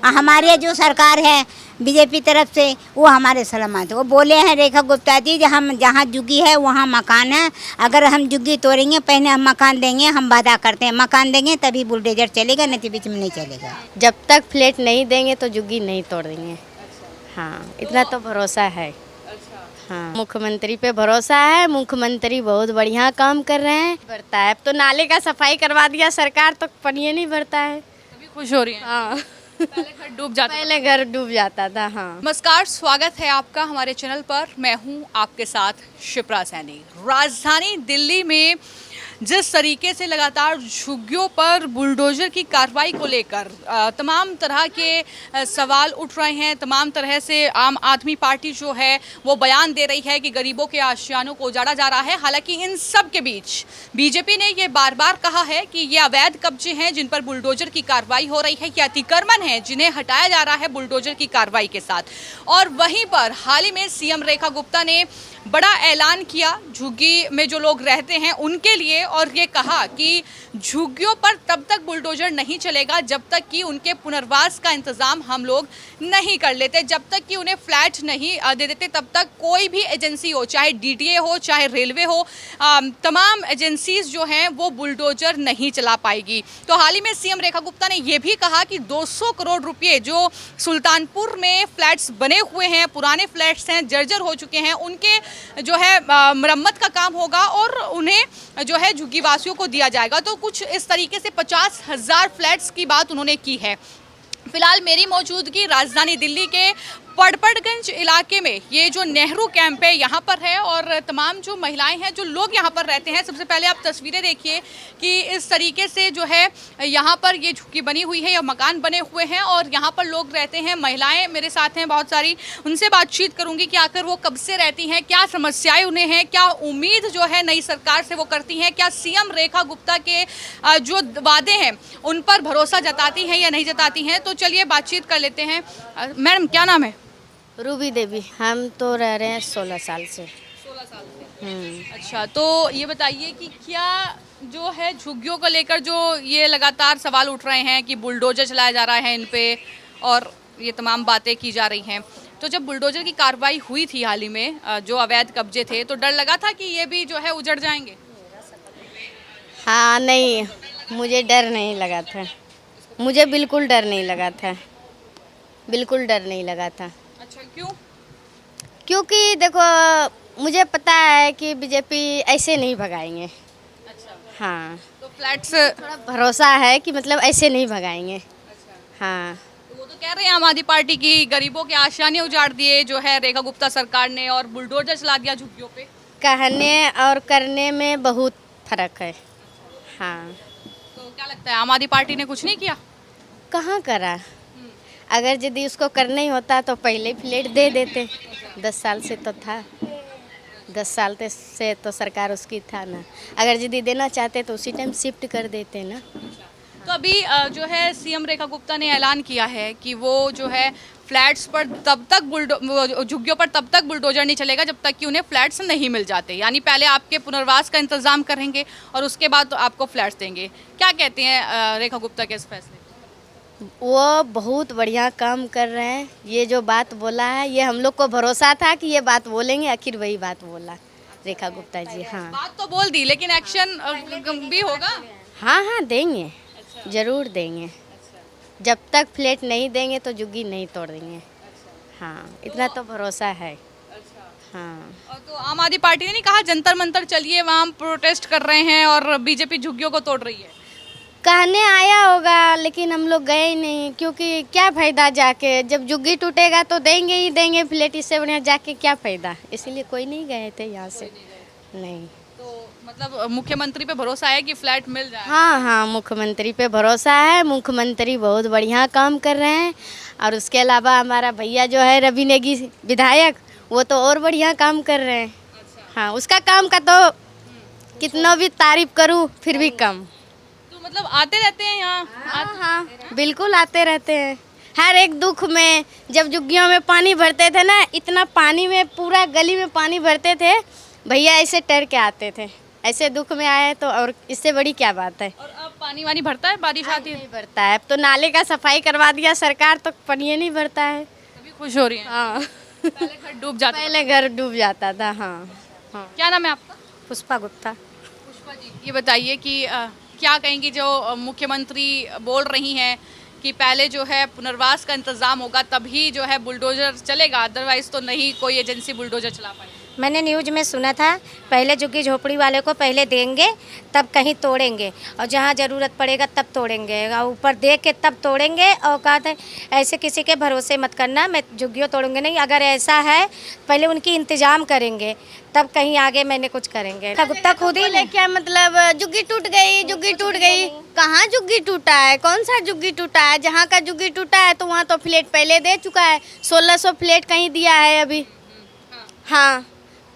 हमारे जो सरकार है बीजेपी तरफ से वो हमारे सलामत। वो बोले हैं रेखा गुप्ता जी, हम जहाँ झुग्गी है वहाँ मकान है, अगर हम झुग्गी तोड़ेंगे पहले हम मकान देंगे, हम वादा करते हैं मकान देंगे तभी बुलडोजर चलेगा, नहीं तो बीच में नहीं चलेगा। जब तक फ्लैट नहीं देंगे तो झुग्गी नहीं तोड़ेंगे। हाँ, इतना तो भरोसा है। हाँ, मुख्यमंत्री पे भरोसा है। मुख्यमंत्री बहुत बढ़िया काम कर रहे हैं। भरता है, अब तो नाले का सफाई करवा दिया सरकार तो पानी नहीं भरता है। तभी खुश हो रही है। हाँ, पहले घर डूब जाता पहले घर डूब जाता था। हाँ, नमस्कार, स्वागत है आपका हमारे चैनल पर। मैं हूं आपके साथ शिप्रा सैनी। राजधानी दिल्ली में जिस तरीके से लगातार झुग्गियों पर बुलडोजर की कार्रवाई को लेकर तमाम तरह के सवाल उठ रहे हैं, तमाम तरह से आम आदमी पार्टी जो है वो बयान दे रही है कि गरीबों के आशियानों को उजाड़ा जा रहा है। हालांकि इन सब के बीच बीजेपी ने ये बार बार कहा है कि ये अवैध कब्जे हैं जिन पर बुलडोजर की कार्रवाई हो रही है, ये अतिक्रमण है जिन्हें हटाया जा रहा है बुलडोजर की कार्रवाई के साथ। और वहीं पर हाल ही में सीएम रेखा गुप्ता ने बड़ा ऐलान किया झुग्गी में जो लोग रहते हैं उनके लिए, और ये कहा कि झुग्गियों पर तब तक बुलडोजर नहीं चलेगा जब तक कि उनके पुनर्वास का इंतजाम हम लोग नहीं कर लेते, जब तक कि उन्हें फ्लैट नहीं दे देते तब तक कोई भी एजेंसी हो, चाहे डीडीए हो चाहे रेलवे हो, तमाम एजेंसीज जो हैं वो बुलडोजर नहीं चला पाएगी। तो हाल ही में सीएम रेखा गुप्ता ने यह भी कहा कि 200 करोड़ रुपये जो सुल्तानपुर में फ्लैट्स बने हुए हैं, पुराने फ्लैट्स हैं, जर्जर हो चुके हैं, उनके जो है मरम्मत का काम होगा और उन्हें जो है झुग्गी वासियों को दिया जाएगा। तो कुछ इस तरीके से 50,000 फ्लैट्स की बात उन्होंने की है। फिलहाल मेरी मौजूदगी राजधानी दिल्ली के पड़पड़गंज इलाके में, ये जो नेहरू कैंप है यहाँ पर है, और तमाम जो महिलाएं हैं, जो लोग यहाँ पर रहते हैं, सबसे पहले आप तस्वीरें देखिए कि इस तरीके से जो है यहाँ पर ये झुग्गी बनी हुई है या मकान बने हुए हैं और यहाँ पर लोग रहते हैं। महिलाएं मेरे साथ हैं बहुत सारी, उनसे बातचीत करूंगी कि आखिर वो कब से रहती हैं, क्या समस्याएं उन्हें हैं, क्या उम्मीद जो है नई सरकार से वो करती हैं, क्या सीएम रेखा गुप्ता के जो वादे हैं उन पर भरोसा जताती हैं या नहीं जताती हैं। तो चलिए बातचीत कर लेते हैं। मैडम क्या नाम है? रूबी देवी। हम तो रह रहे हैं 16 साल से। 16 साल से। अच्छा, तो ये बताइए कि क्या जो है झुग्गियों को लेकर जो ये लगातार सवाल उठ रहे हैं कि बुलडोजर चलाया जा रहा है इन पे और ये तमाम बातें की जा रही हैं, तो जब बुलडोजर की कार्रवाई हुई थी हाल ही में जो अवैध कब्जे थे, तो डर लगा था कि ये भी जो है उजड़ जाएंगे? हाँ, नहीं, मुझे डर नहीं लगा था। मुझे बिल्कुल डर नहीं लगा था, बिल्कुल डर नहीं लगा था। अच्छा, क्यों? क्योंकि देखो मुझे पता है कि बीजेपी ऐसे नहीं भगाएंगे। अच्छा, हाँ, तो फ्लैट्स थोड़ा भरोसा है कि मतलब ऐसे नहीं भगाएंगे। अच्छा, हाँ, तो वो तो कह रहे हैं आम आदमी पार्टी की गरीबों के आशियाने उजाड़ दिए जो है रेखा गुप्ता सरकार ने और बुलडोजर चला दिया झुग्गियों पे। कहने और करने में बहुत फर्क है। हाँ, तो क्या लगता है आम आदमी पार्टी ने कुछ नहीं किया? कहाँ करा? अगर यदि उसको करना ही होता तो पहले फ्लैट दे देते। 10 साल से तो था, 10 साल से तो सरकार उसकी था ना। अगर यदि देना चाहते तो उसी टाइम शिफ्ट कर देते ना। तो अभी जो है सीएम रेखा गुप्ता ने ऐलान किया है कि वो जो है फ्लैट्स पर तब तक झुग्गियों पर तब तक बुलडोजर नहीं चलेगा जब तक कि उन्हें फ्लैट्स नहीं मिल जाते, यानी पहले आपके पुनर्वास का इंतजाम करेंगे और उसके बाद तो आपको फ्लैट्स देंगे। क्या कहते हैं रेखा गुप्ता के इस फैसले? वो बहुत बढ़िया काम कर रहे हैं। ये जो बात बोला है ये हम लोग को भरोसा था कि ये बात बोलेंगे, आखिर वही बात बोला रेखा गुप्ता जी। हाँ, बात तो बोल दी लेकिन एक्शन भी होगा। हाँ, हाँ, देंगे, जरूर देंगे। जब तक फ्लैट नहीं देंगे तो झुग्गी नहीं तोड़ेंगे। हाँ, इतना तो भरोसा है। हाँ, और तो आम आदमी पार्टी ने नहीं कहा जंतर मंतर चलिए वहाँ हम प्रोटेस्ट कर रहे हैं और बीजेपी झुग्गियों को तोड़ रही है? कहने आया होगा लेकिन हम लोग गए ही नहीं, क्योंकि क्या फ़ायदा जाके, जब झुग्गी टूटेगा तो देंगे ही देंगे फ्लैट, इससे बढ़िया जाके क्या फ़ायदा, इसीलिए कोई नहीं गए थे यहाँ से। नहीं। तो मतलब मुख्यमंत्री पे भरोसा है कि फ्लैट मिल जाए? हाँ, हाँ, मुख्यमंत्री पे भरोसा है। मुख्यमंत्री बहुत बढ़िया काम कर रहे हैं। और उसके अलावा हमारा भैया जो है रवि नेगी विधायक, वो तो और बढ़िया काम कर रहे हैं। हाँ, उसका काम का तो कितना भी तारीफ करूँ फिर भी कम। मतलब आते रहते हैं यहाँ? हाँ, हाँ, बिल्कुल आते रहते हैं। हर एक दुख में, जब झुग्गियों में पानी भरते थे ना, इतना पानी में पूरा गली में पानी भरते थे, भैया ऐसे टर के आते थे। ऐसे दुख में आए तो और इससे बड़ी क्या बात है। और अब पानी वानी भरता है बारिश आती है नहीं भरता है, अब तो नाले का सफाई करवा दिया सरकार तो पानी नहीं भरता है। तभी खुश हो रही है। हाँ पहले घर डूब जाता था। पहले घर डूब जाता था। हाँ हाँ। क्या नाम है आपका? पुष्पा गुप्ता। पुष्पा जी, ये बताइए कि क्या कहेंगी जो मुख्यमंत्री बोल रही हैं कि पहले जो है पुनर्वास का इंतजाम होगा तभी जो है बुलडोजर चलेगा, अदरवाइज तो नहीं कोई एजेंसी बुलडोजर चला पाएगी। मैंने न्यूज़ में सुना था पहले झुग्गी झोपड़ी वाले को पहले देंगे तब कहीं तोड़ेंगे, और जहाँ ज़रूरत पड़ेगा तब तोड़ेंगे, और ऊपर दे के तब तोड़ेंगे। और कहते हैं ऐसे किसी के भरोसे मत करना, मैं झुग्गियों तोड़ूंगे नहीं। अगर ऐसा है पहले उनकी इंतजाम करेंगे तब कहीं आगे मैंने कुछ करेंगे। गुप्ता खुद ही बोले क्या मतलब जुग्गी टूट गई, जुग्गी टूट गई। कहाँ जुग्गी टूटा है, कौन सा जुग्गी टूटा है? जहाँ का जुग्गी टूटा है तो वहाँ तो फ्लैट पहले दे चुका है। 1600 फ्लैट कहीं दिया है अभी। हाँ,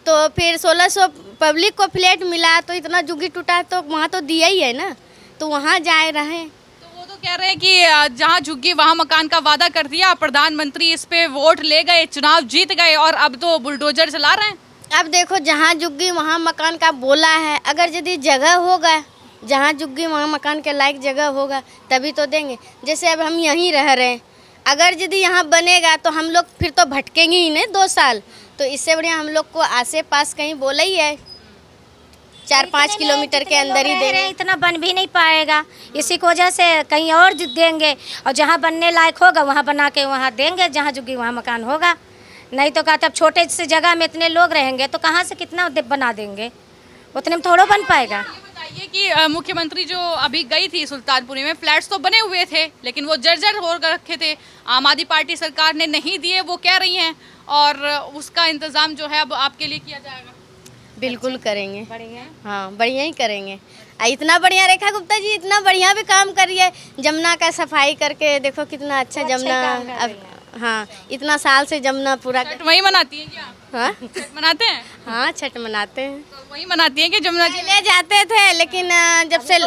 तो फिर 1600 पब्लिक को फ्लैट मिला तो इतना जुग्गी टूटा है तो वहाँ तो दिया ही है ना, तो वहाँ जाए रहे। तो वो तो कह रहे हैं कि जहाँ झुग्गी वहाँ मकान का वादा कर दिया, प्रधानमंत्री इस पे वोट ले गए, चुनाव जीत गए और अब तो बुलडोजर चला रहे हैं। अब देखो जहाँ जुग्गी वहाँ मकान का बोला है, अगर यदि जगह होगा, जहाँ जुग्गी वहाँ मकान के लायक जगह होगा तभी तो देंगे। जैसे अब हम यहीं रह रहे हैं, अगर यदि यहाँ बनेगा तो हम लोग फिर तो भटकेंगे ही नहीं 2 साल। तो इससे बढ़िया हम लोग को आसे पास कहीं बोला ही है 4-5 किलोमीटर के अंदर ही देंगे। इतना बन भी नहीं पाएगा, इसी की वजह से कहीं और देंगे, और जहाँ बनने लायक होगा वहाँ बना के वहाँ देंगे, जहाँ झुग्गी वहाँ मकान होगा। नहीं तो कहते अब छोटे से जगह में इतने लोग रहेंगे तो कहाँ से कितना बना देंगे, उतने में थोड़ा बन पाएगा। ये बताइए कि मुख्यमंत्री जो अभी गई थी सुल्तानपुरी में, फ्लैट्स तो बने हुए थे लेकिन वो जर्जर हो रखे थे, आम आदमी पार्टी सरकार ने नहीं दिए वो कह रही हैं, और उसका इंतजाम जो है अब आपके लिए किया जाएगा। बिल्कुल करेंगे, बढ़िया। हाँ बढ़िया ही करेंगे। इतना बढ़िया रेखा गुप्ता जी इतना बढ़िया भी काम कर रही है, जमुना का सफाई करके देखो कितना अच्छा जमुना। अब हाँ, इतना साल से जमुना पूरा छठ वही मनाती हैं क्या? हाँ छठ मनाते हैं? हाँ छठ मनाते हैं। तो वही मनाती हैं कि जमुना जी? पहले जाते थे लेकिन जब से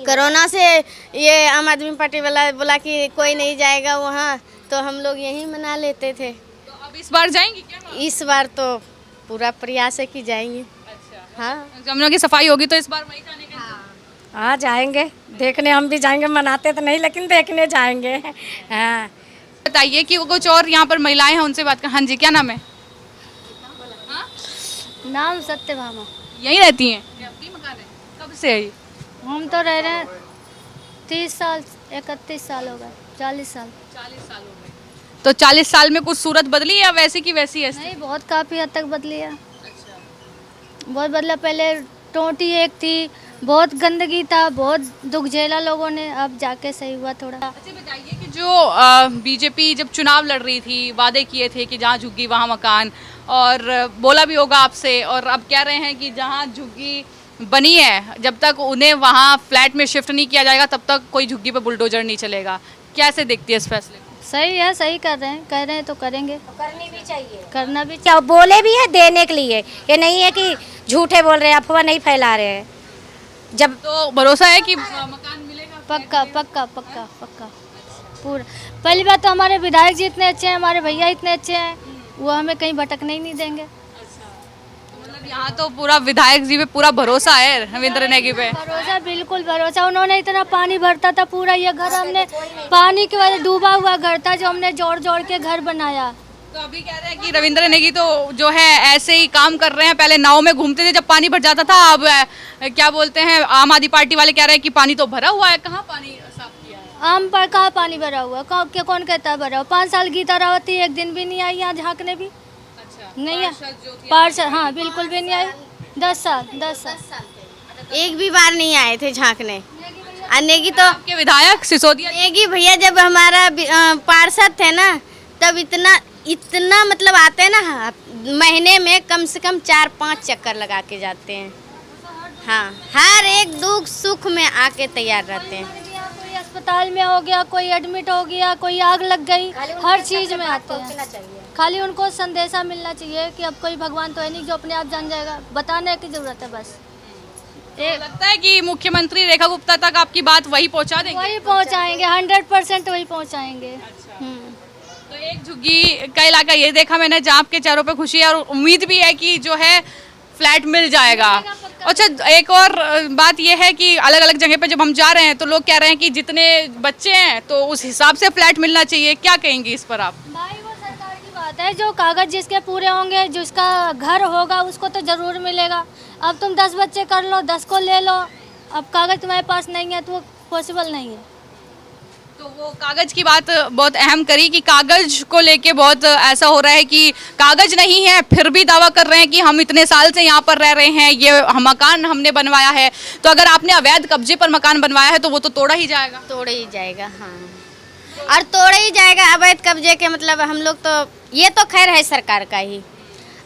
कोरोना से ये आम आदमी पार्टी वाला बोला कि कोई नहीं जाएगा वहाँ, तो हम लोग यहीं मना लेते थे। तो अब इस बार जाएंगी क्या? इस बार तो पूरा प्रयास है कि जाएंगे। अच्छा, हाँ जमुना की सफाई होगी तो इस बार वही जाने का। हाँ जाएंगे देखने, हम भी जाएंगे, मनाते तो नहीं लेकिन देखने जाएंगे। हाँ बताइए कि कुछ और यहाँ पर महिलाएं हैं उनसे बात कर। हाँ जी, क्या नाम है? नाम सत्यभामा। यहीं रहती हैं? ये आपकी मकान है? कब से है ये? हम तो रह रहे हैं 30 साल 31 साल हो गए, 40 साल। 40 साल हो गए। तो 40 साल में कुछ सूरत बदली या वैसी की वैसी है? नहीं, बहुत काफ़ी हद तक बदली है। बहुत बदला। पहले टोटी एक थी, बहुत गंदगी था, बहुत दुख झेला लोगों ने, अब जाके सही हुआ थोड़ा। अच्छा बताइए कि जो बीजेपी जब चुनाव लड़ रही थी वादे किए थे कि जहाँ झुग्गी वहाँ मकान, और बोला भी होगा आपसे, और अब कह रहे हैं कि जहाँ झुग्गी बनी है जब तक उन्हें वहाँ फ्लैट में शिफ्ट नहीं किया जाएगा तब तक कोई झुग्गी पे बुलडोजर नहीं चलेगा। कैसे देखती है इस फैसले को? सही है, सही कर रहे हैं, कह रहे हैं तो करेंगे, करनी भी चाहिए, करना भी चाहिए। क्या बोले भी है देने के लिए, ये नहीं है कि झूठे बोल रहे हैं, अफवाह नहीं फैला रहे हैं। जब तो भरोसा है कि मकान मिलेगा? पक्का पक्का पक्का पक्का पूरा। पहली बात तो हमारे विधायक जी इतने अच्छे हैं, हमारे भैया इतने अच्छे हैं, वो हमें कहीं भटकने ही नहीं देंगे। मतलब यहाँ तो पूरा विधायक जी पे पूरा भरोसा है, रविंद्र नेगी पे। भरोसा, बिल्कुल भरोसा। उन्होंने इतना पानी भरता था, पूरा ये घर हमने पानी की वजह डूबा हुआ घर था जो हमने जोड़ जोड़ के घर बनाया। तो अभी कह रहे हैं कि रविंद्र नेगी तो जो है ऐसे ही काम कर रहे हैं, पहले नाव में घूमते थे जब पानी भर जाता था, अब क्या बोलते हैं आम आदमी पार्टी वाले कह रहे हैं कि पानी तो भरा हुआ है। कहाँ पानी साफ किया है? आम पर कहाँ पानी भरा हुआ, कौन कहता है भरा हुआ? 5 साल गीता रावत थी, एक दिन भी नहीं आई यहाँ झांकने भी। अच्छा, नहीं है पार्षद जो थी- पार्षद, हाँ बिल्कुल भी नहीं आई। 10 साल एक भी बार नहीं आए थे झांकने। नेगी तो आपके विधायक सिसोदिया नेगी भैया जब हमारा पार्षद थे ना, तब इतना मतलब आते हैं ना, महीने में कम से कम 4-5 चक्कर लगा के जाते हैं। हाँ, हर एक दुख सुख में आके तैयार रहते हैं। कोई अस्पताल में हो गया, कोई एडमिट हो गया, कोई आग लग गई, हर चीज़ में आते हैं। खाली उनको संदेशा मिलना चाहिए कि अब कोई भगवान तो है नहीं जो अपने आप जान जाएगा, बताने की ज़रूरत है बस। लगता है कि मुख्यमंत्री रेखा गुप्ता तक आपकी बात वही पहुंचा देंगे? वही पहुंचाएंगे, 100% वही पहुंचाएंगे। तो एक झुग्गी का इलाका ये देखा मैंने जहाँ आपके चेहरों पे खुशी है और उम्मीद भी है कि जो है फ्लैट मिल जाएगा। अच्छा, एक और बात यह है कि अलग अलग जगह पे जब हम जा रहे हैं तो लोग कह रहे हैं कि जितने बच्चे हैं तो उस हिसाब से फ्लैट मिलना चाहिए, क्या कहेंगी इस पर आप? भाई वो सरकार की बात है, जो कागज जिसके पूरे होंगे, जिसका घर होगा उसको तो जरूर मिलेगा। अब तुम 10 बच्चे कर लो, 10 को ले लो, अब कागज तुम्हारे पास नहीं है तो वो पॉसिबल नहीं है। तो वो कागज की बात बहुत अहम करी कि कागज को लेके बहुत ऐसा हो रहा है कि कागज नहीं है फिर भी दावा कर रहे हैं कि हम इतने साल से यहाँ पर रह रहे हैं, ये मकान हमने बनवाया है। तो अगर आपने अवैध कब्जे पर मकान बनवाया है तो वो तो तोड़ा ही जाएगा। तोड़ ही जाएगा, हाँ, और तोड़ ही जाएगा। अवैध कब्जे के मतलब हम लोग तो, ये तो खैर है सरकार का ही।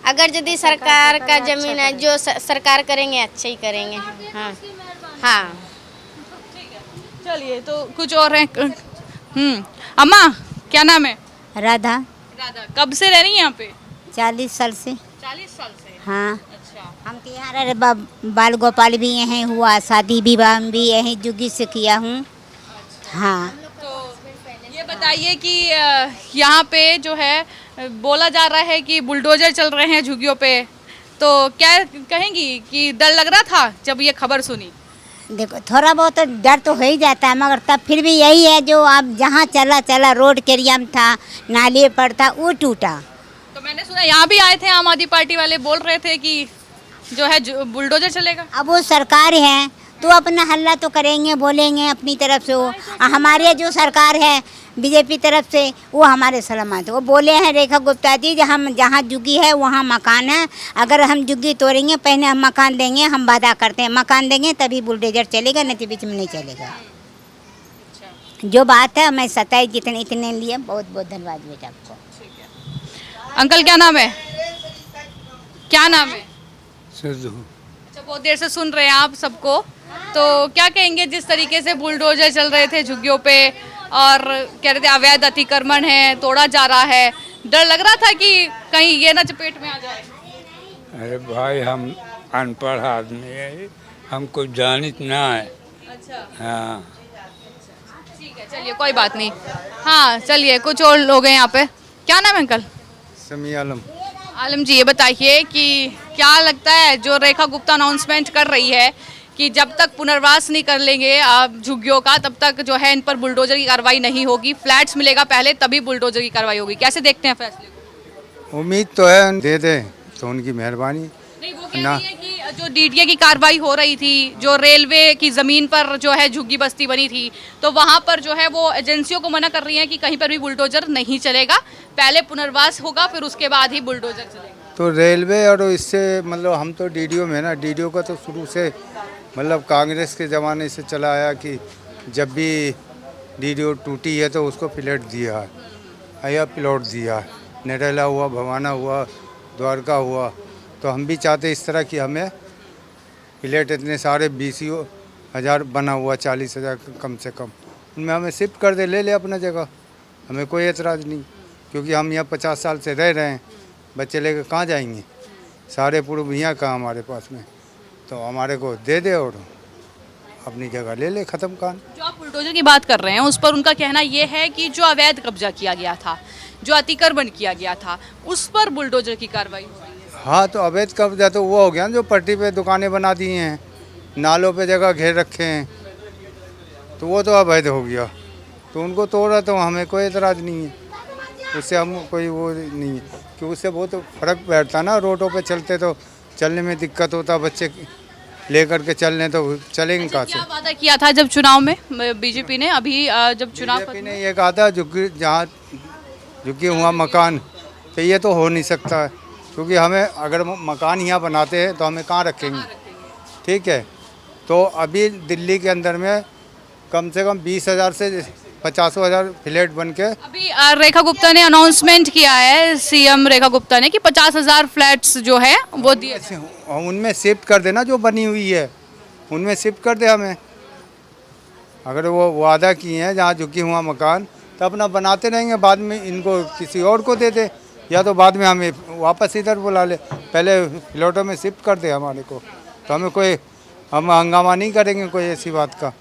अगर यदि सरकार का जमीन है, जो सरकार करेंगे अच्छे ही करेंगे। हाँ हाँ। चलिए, तो कुछ और है। अम्मा, क्या नाम है? राधा। राधा, कब से रह रही हैं यहाँ पे? 40 साल से। 40 साल से। हाँ, अच्छा, हम तो यहाँ रहे, बाल गोपाल भी यहीं हुआ, शादी विवाह भी यहीं जुगी से किया हूँ। हाँ, तो ये बताइए कि यहाँ पे जो है बोला जा रहा है कि बुलडोजर चल रहे हैं झुग्गियों पे, तो क्या कहेंगी कि डर लग रहा था जब ये खबर सुनी? देखो थोड़ा बहुत तो डर तो हो ही जाता है, मगर तब फिर भी यही है, जो अब जहाँ चला रोड के एरिया में था, नाले पर था, वो टूटा। तो मैंने सुना यहाँ भी आए थे आम आदमी पार्टी वाले, बोल रहे थे कि जो है बुलडोजर चलेगा। अब वो सरकार है तो अपना हल्ला तो करेंगे, बोलेंगे अपनी तरफ से। वो हमारे जो सरकार है बीजेपी तरफ से, वो हमारे सलामत है। वो बोले हैं रेखा गुप्ता जी, हम जहाँ जुगी है वहाँ मकान है, अगर हम जुगी तोड़ेंगे पहले हम मकान देंगे, हम वादा करते हैं मकान देंगे तभी बुलडोजर चलेगा, नहीं तो बीच में नहीं चलेगा। जो बात है मैं 27 जितने इतने लिए बहुत बहुत धन्यवाद बेटा आपको। अंकल, क्या नाम है? क्या नाम है? सिद्धू। अच्छा, बहुत देर से सुन रहे हैं आप सबको, तो क्या कहेंगे जिस तरीके से बुलडोजर चल रहे थे झुग्गियों पे और कह रहे थे अवैध अतिक्रमण है, तोड़ा जा रहा है, डर लग रहा था कि कहीं ये ना चपेट में आ जाए? अरे भाई, हम अनपढ़ आदमी है, हम कुछ जानित ना है। अच्छा, हाँ, ठीक है, चलिए कोई बात नहीं। हाँ, चलिए कुछ और लोग हैं यहाँ पे। क्या नाम है अंकल? समी आलम। आलम जी, ये बताइए कि क्या लगता है जो रेखा गुप्ता अनाउंसमेंट कर रही है कि जब तक पुनर्वास नहीं कर लेंगे आप झुग्गियों का, तब तक जो है इन पर बुलडोजर की कार्रवाई नहीं होगी, फ्लैट्स मिलेगा पहले तभी बुलडोजर की कार्रवाई होगी, कैसे देखते हैं फैसले को? उम्मीद तो है दे दे तो उनकी मेहरबानी। नहीं, वो कह रही है कि जो डीडीए की कार्रवाई हो रही थी, जो रेलवे की ज़मीन पर जो है झुग्गी बस्ती बनी थी, तो वहाँ पर जो है वो एजेंसियों को मना कर रही हैं कि कहीं पर भी बुलडोजर नहीं चलेगा, पहले पुनर्वास होगा फिर उसके बाद ही बुलडोजर चलेगा। तो रेलवे और इससे मतलब हम तो डीडीओ में ना, डीडीओ का तो शुरू से मतलब कांग्रेस के ज़माने से चला आया कि जब भी डीडीओ टूटी है तो उसको प्लॉट दिया है या प्लॉट दिया है। नरेला हुआ, भवाना हुआ, द्वारका हुआ, तो हम भी चाहते इस तरह कि हमें प्लेट इतने सारे 20,000 बना हुआ, 40,000 कम से कम, उनमें हमें शिफ्ट कर दे, ले ले अपना जगह, हमें कोई एतराज़ नहीं। क्योंकि हम यहाँ 50 साल से रह रहे हैं, बच्चे लेकर कहाँ जाएंगे, सारे पूर्व यहाँ कहाँ हमारे पास में, तो हमारे को दे दे और अपनी जगह ले ले, ख़त्म कहानी। जो आप बुलडोजर की बात कर रहे हैं उस पर उनका कहना ये है कि जो अवैध कब्जा किया गया था, जो अतिक्रमण किया गया था, उस पर बुलडोजर की कार्रवाई हो रही है। हाँ, तो अवैध कब्जा तो वो हो गया ना, जो पट्टी पे दुकानें बना दी हैं, नालों पे जगह घेर रखे हैं, तो वो तो अवैध हो गया, तो उनको तोड़ा तो हमें कोई एतराज़ नहीं है, उससे हम कोई वो नहीं है कि उससे बहुत फ़र्क बैठता ना, रोडों पे चलते तो चलने में दिक्कत होता, बच्चे लेकर के चलने तो चलेंगे कहाँ से। क्या वादा किया था जब चुनाव में बीजेपी ने, अभी जब चुनाव बीजेपी ने ये कहा था जहाँ झुग्गी हुआ मकान, तो ये तो हो नहीं सकता है, क्योंकि हमें अगर मकान यहाँ बनाते हैं तो हमें कहाँ रखेंगे, ठीक है। तो अभी दिल्ली के अंदर में कम से कम 20,000 से 50,000 फ्लैट बन के, अभी रेखा गुप्ता ने अनाउंसमेंट किया है, सीएम रेखा गुप्ता ने, कि 50,000 फ्लैट्स जो है वो दिए, उनमें शिफ्ट कर देना, जो बनी हुई है उनमें शिफ्ट कर दे हमें। अगर वो वादा किए हैं जहाँ झुकी हुआ मकान, तो अपना बनाते रहेंगे, बाद में इनको किसी और को दे दे, या तो बाद में हमें वापस इधर बुला ले, पहले प्लॉटों में शिफ्ट कर दे हमारे को, तो हमें कोई, हम हंगामा नहीं करेंगे कोई ऐसी बात का।